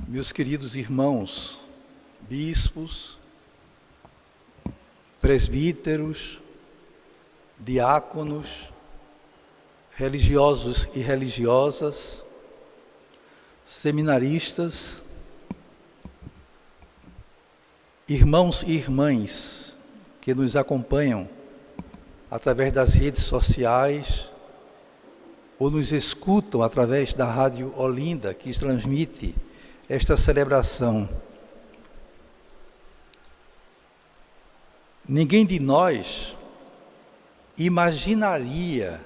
Meus queridos irmãos, bispos, presbíteros, diáconos, religiosos e religiosas, seminaristas, irmãos e irmãs que nos acompanham através das redes sociais ou nos escutam através da Rádio Olinda, que transmite esta celebração. Ninguém de nós imaginaria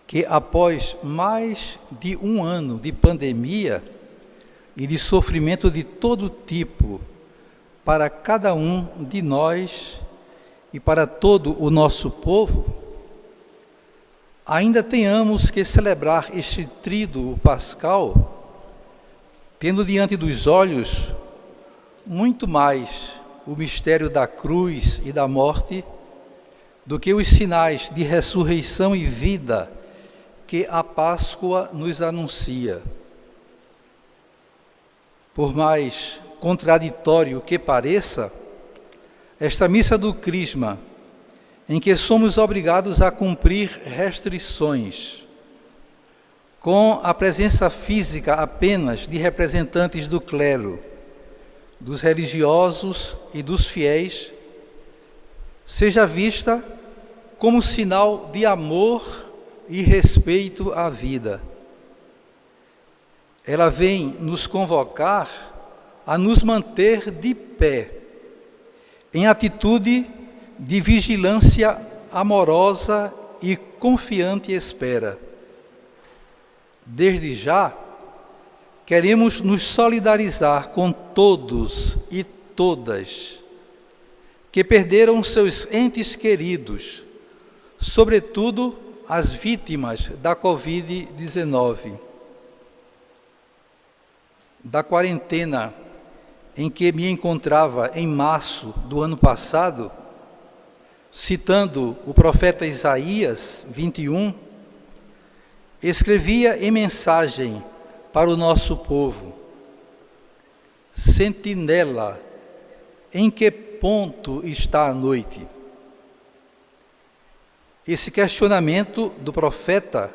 que após mais de um ano de pandemia e de sofrimento de todo tipo para cada um de nós e para todo o nosso povo, ainda tenhamos que celebrar este tríduo pascal, tendo diante dos olhos muito mais o mistério da cruz e da morte do que os sinais de ressurreição e vida que a Páscoa nos anuncia. Por mais contraditório que pareça, esta missa do Crisma, em que somos obrigados a cumprir restrições, com a presença física apenas de representantes do clero, dos religiosos e dos fiéis, seja vista como sinal de amor e respeito à vida. Ela vem nos convocar a nos manter de pé, em atitude de vigilância amorosa e confiante espera. Desde já, queremos nos solidarizar com todos e todas que perderam seus entes queridos, sobretudo as vítimas da Covid-19. Da quarentena em que me encontrava em março do ano passado, citando o profeta Isaías 21, escrevia em mensagem para o nosso povo: sentinela, em que ponto está a noite? Esse questionamento do profeta,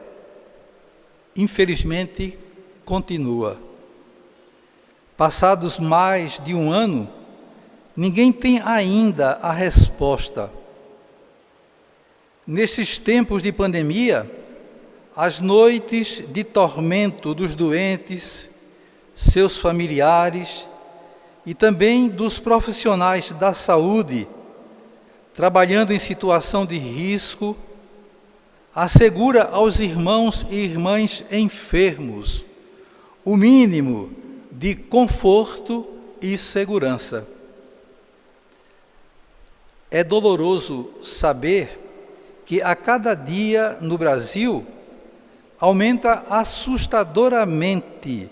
infelizmente, continua. Passados mais de um ano, ninguém tem ainda a resposta. Nesses tempos de pandemia, as noites de tormento dos doentes, seus familiares e também dos profissionais da saúde, trabalhando em situação de risco, assegura aos irmãos e irmãs enfermos o mínimo de conforto e segurança. É doloroso saber que a cada dia no Brasil aumenta assustadoramente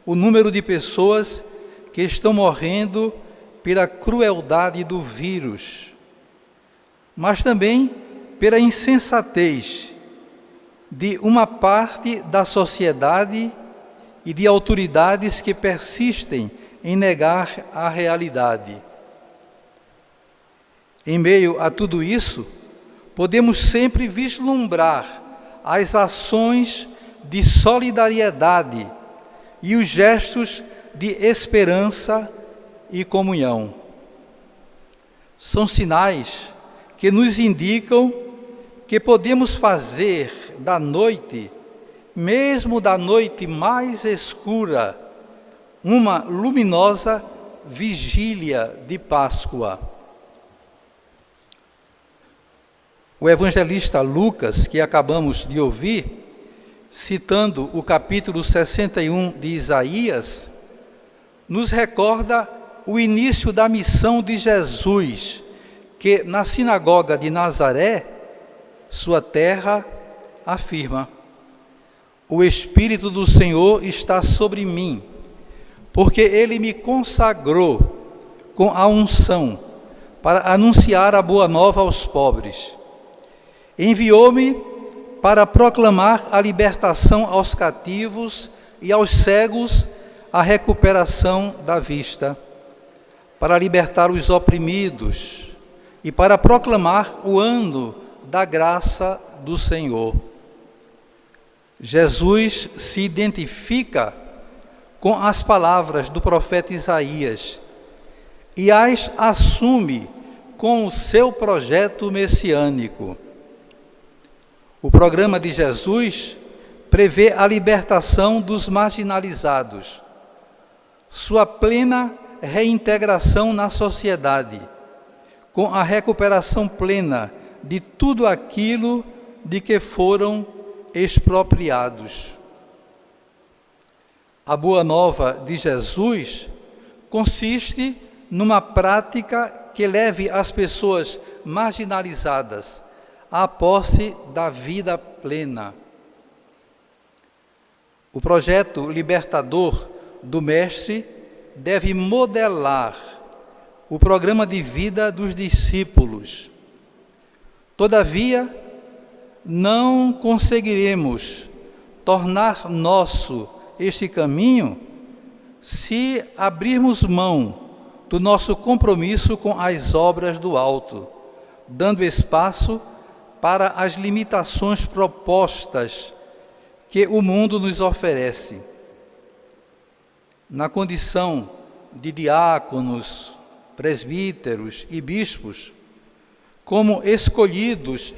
o número de pessoas que estão morrendo pela crueldade do vírus, mas também pela insensatez de uma parte da sociedade e de autoridades que persistem em negar a realidade. Em meio a tudo isso, podemos sempre vislumbrar as ações de solidariedade e os gestos de esperança e comunhão. São sinais que nos indicam que podemos fazer da noite, mesmo da noite mais escura, uma luminosa vigília de Páscoa. O evangelista Lucas, que acabamos de ouvir, citando o capítulo 61 de Isaías, nos recorda o início da missão de Jesus, que na sinagoga de Nazaré, sua terra, afirma: o Espírito do Senhor está sobre mim, porque Ele me consagrou com a unção para anunciar a boa nova aos pobres. Enviou-me para proclamar a libertação aos cativos e aos cegos a recuperação da vista, para libertar os oprimidos e para proclamar o ano da graça do Senhor. Jesus se identifica com as palavras do profeta Isaías e as assume com o seu projeto messiânico. O programa de Jesus prevê a libertação dos marginalizados, sua plena reintegração na sociedade, com a recuperação plena de tudo aquilo de que foram expropriados. A boa nova de Jesus consiste numa prática que leve as pessoas marginalizadas à posse da vida plena. O projeto libertador do Mestre deve modelar o programa de vida dos discípulos. Todavia, não conseguiremos tornar nosso este caminho se abrirmos mão do nosso compromisso com as obras do alto, dando espaço para as limitações propostas que o mundo nos oferece. Na condição de diáconos, presbíteros e bispos, como escolhidos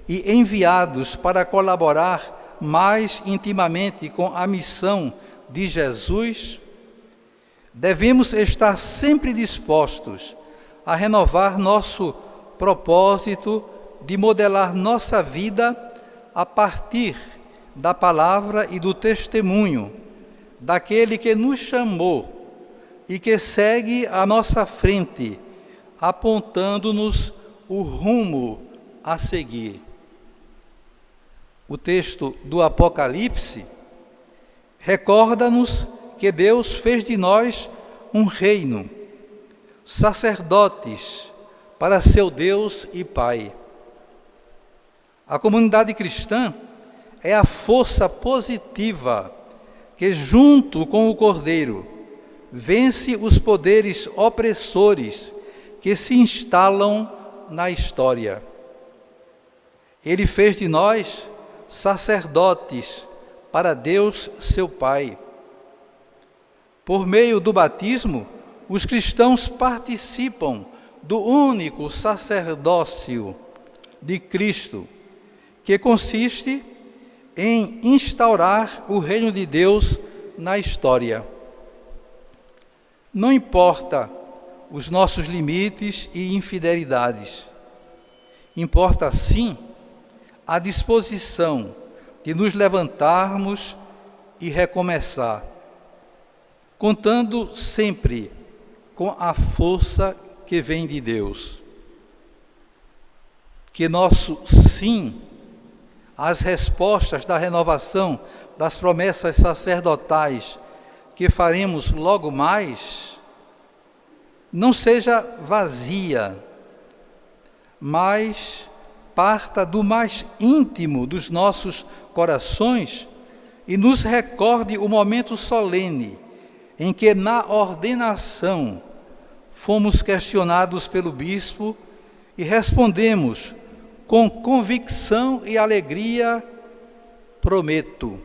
e enviados para colaborar mais intimamente com a missão de Jesus, devemos estar sempre dispostos a renovar nosso propósito de modelar nossa vida a partir da palavra e do testemunho daquele que nos chamou e que segue à nossa frente, apontando-nos o rumo a seguir. O texto do Apocalipse recorda-nos que Deus fez de nós um reino, sacerdotes para seu Deus e Pai. A comunidade cristã é a força positiva que, junto com o Cordeiro, vence os poderes opressores que se instalam na história. Ele fez de nós sacerdotes para Deus, seu Pai. Por meio do batismo, os cristãos participam do único sacerdócio de Cristo, que consiste em instaurar o reino de Deus na história. Não importa os nossos limites e infidelidades, importa sim a disposição de nos levantarmos e recomeçar, contando sempre com a força que vem de Deus. Que nosso sim às respostas da renovação das promessas sacerdotais que faremos logo mais, não seja vazia, mas parta do mais íntimo dos nossos corações e nos recorde o momento solene em que, na ordenação, fomos questionados pelo bispo e respondemos com convicção e alegria: prometo.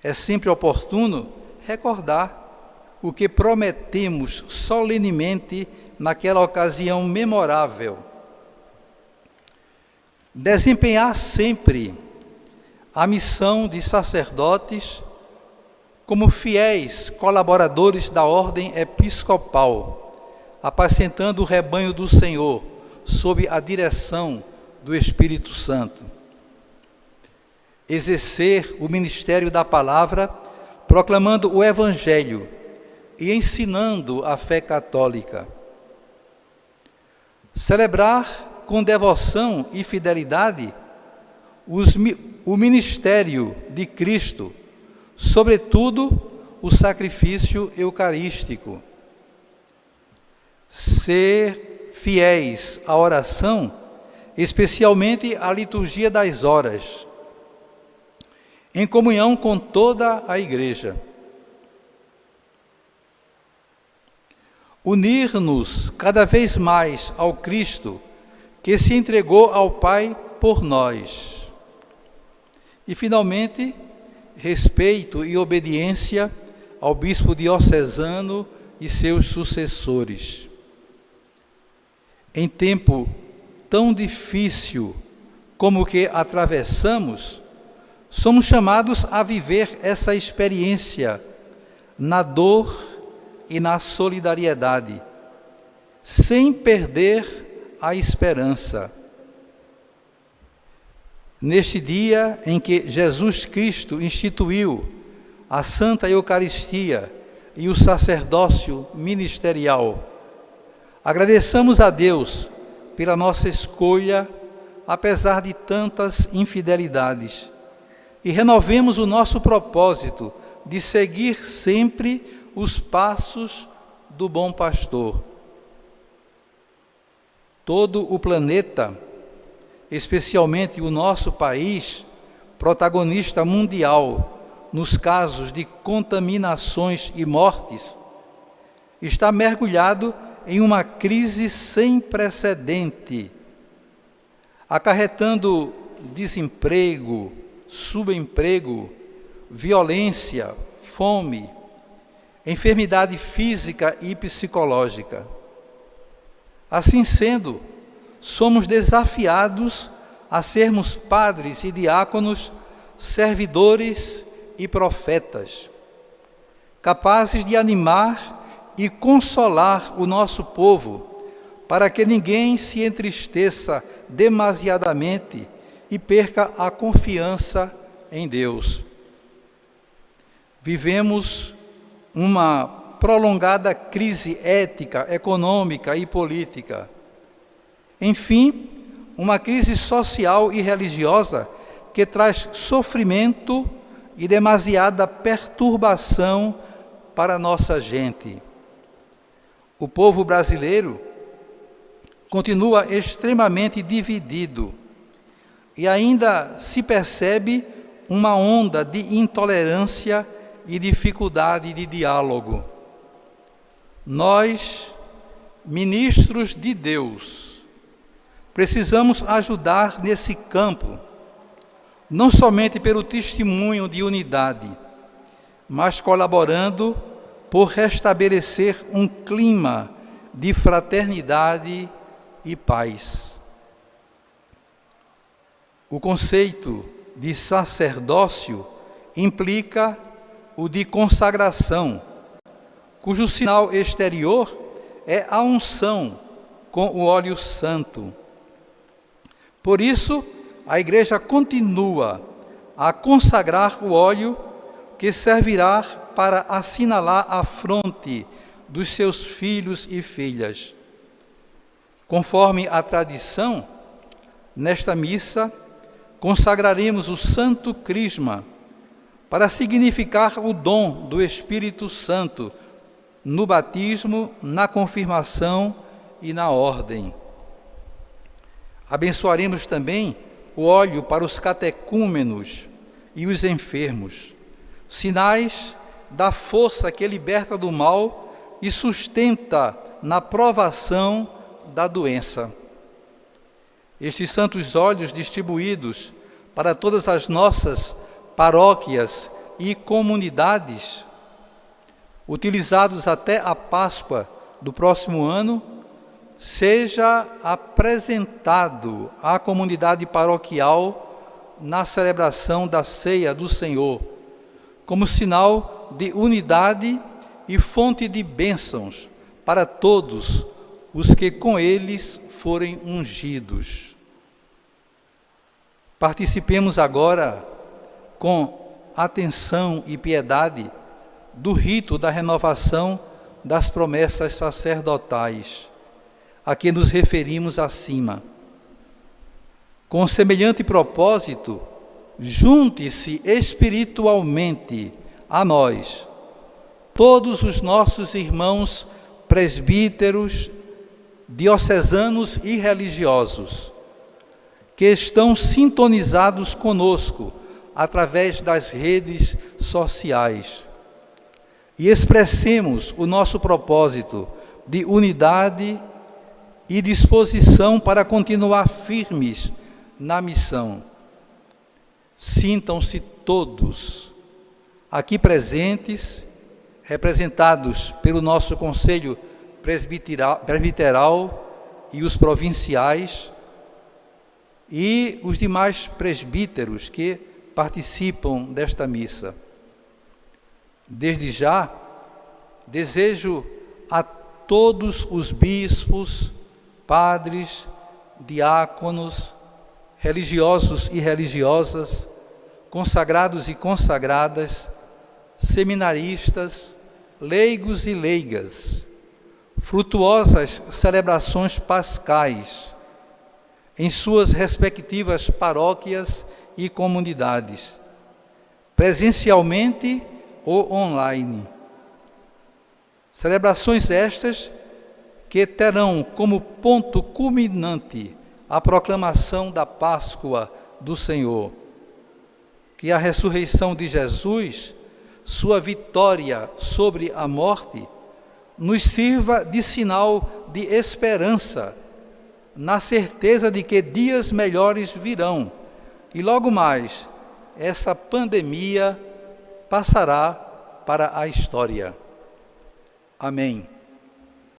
É sempre oportuno recordar o que prometemos solenemente naquela ocasião memorável. Desempenhar sempre a missão de sacerdotes como fiéis colaboradores da ordem episcopal, apacentando o rebanho do Senhor, sob a direção do Espírito Santo. Exercer o ministério da palavra, proclamando o Evangelho e ensinando a fé católica. Celebrar com devoção e fidelidade o ministério de Cristo, sobretudo o sacrifício eucarístico. Ser fiéis à oração, especialmente à liturgia das horas, em comunhão com toda a Igreja, unir-nos cada vez mais ao Cristo, que se entregou ao Pai por nós. E, finalmente, respeito e obediência ao bispo diocesano e seus sucessores. Em tempo tão difícil como o que atravessamos, somos chamados a viver essa experiência na dor e na solidariedade, sem perder a esperança. Neste dia em que Jesus Cristo instituiu a Santa Eucaristia e o sacerdócio ministerial, agradeçamos a Deus pela nossa escolha, apesar de tantas infidelidades, e renovemos o nosso propósito de seguir sempre os passos do bom pastor. Todo o planeta, especialmente o nosso país, protagonista mundial nos casos de contaminações e mortes, está mergulhado em uma crise sem precedente, acarretando desemprego, subemprego, violência, fome, enfermidade física e psicológica. Assim sendo, somos desafiados a sermos padres e diáconos, servidores e profetas, capazes de animar e consolar o nosso povo, para que ninguém se entristeça demasiadamente e perca a confiança em Deus. Vivemos uma prolongada crise ética, econômica e política. Enfim, uma crise social e religiosa que traz sofrimento e demasiada perturbação para a nossa gente. O povo brasileiro continua extremamente dividido e ainda se percebe uma onda de intolerância e dificuldade de diálogo. Nós, ministros de Deus, precisamos ajudar nesse campo, não somente pelo testemunho de unidade, mas colaborando por restabelecer um clima de fraternidade e paz. O conceito de sacerdócio implica o de consagração, cujo sinal exterior é a unção com o óleo santo. Por isso, a Igreja continua a consagrar o óleo que servirá para assinalar a fronte dos seus filhos e filhas. Conforme a tradição, nesta missa, consagraremos o Santo Crisma para significar o dom do Espírito Santo no batismo, na confirmação e na ordem. Abençoaremos também o óleo para os catecúmenos e os enfermos, sinais da força que liberta do mal e sustenta na provação da doença. Estes santos óleos distribuídos para todas as nossas paróquias e comunidades, utilizados até a Páscoa do próximo ano, seja apresentado à comunidade paroquial na celebração da Ceia do Senhor, como sinal de unidade e fonte de bênçãos para todos os que com eles forem ungidos. Participemos agora, com atenção e piedade, do rito da renovação das promessas sacerdotais, a que nos referimos acima. Com semelhante propósito, junte-se espiritualmente a nós, todos os nossos irmãos presbíteros, diocesanos e religiosos, que estão sintonizados conosco através das redes sociais, e expressemos o nosso propósito de unidade e disposição para continuar firmes na missão. Sintam-se todos aqui presentes, representados pelo nosso Conselho Presbiteral e os provinciais, e os demais presbíteros que participam desta missa. Desde já, desejo a todos os bispos, padres, diáconos, religiosos e religiosas, consagrados e consagradas, seminaristas, leigos e leigas, frutuosas celebrações pascais em suas respectivas paróquias e comunidades, presencialmente ou online. Celebrações estas que terão como ponto culminante a proclamação da Páscoa do Senhor. Que a ressurreição de Jesus, sua vitória sobre a morte, nos sirva de sinal de esperança, na certeza de que dias melhores virão e logo mais essa pandemia passará para a história. Amém.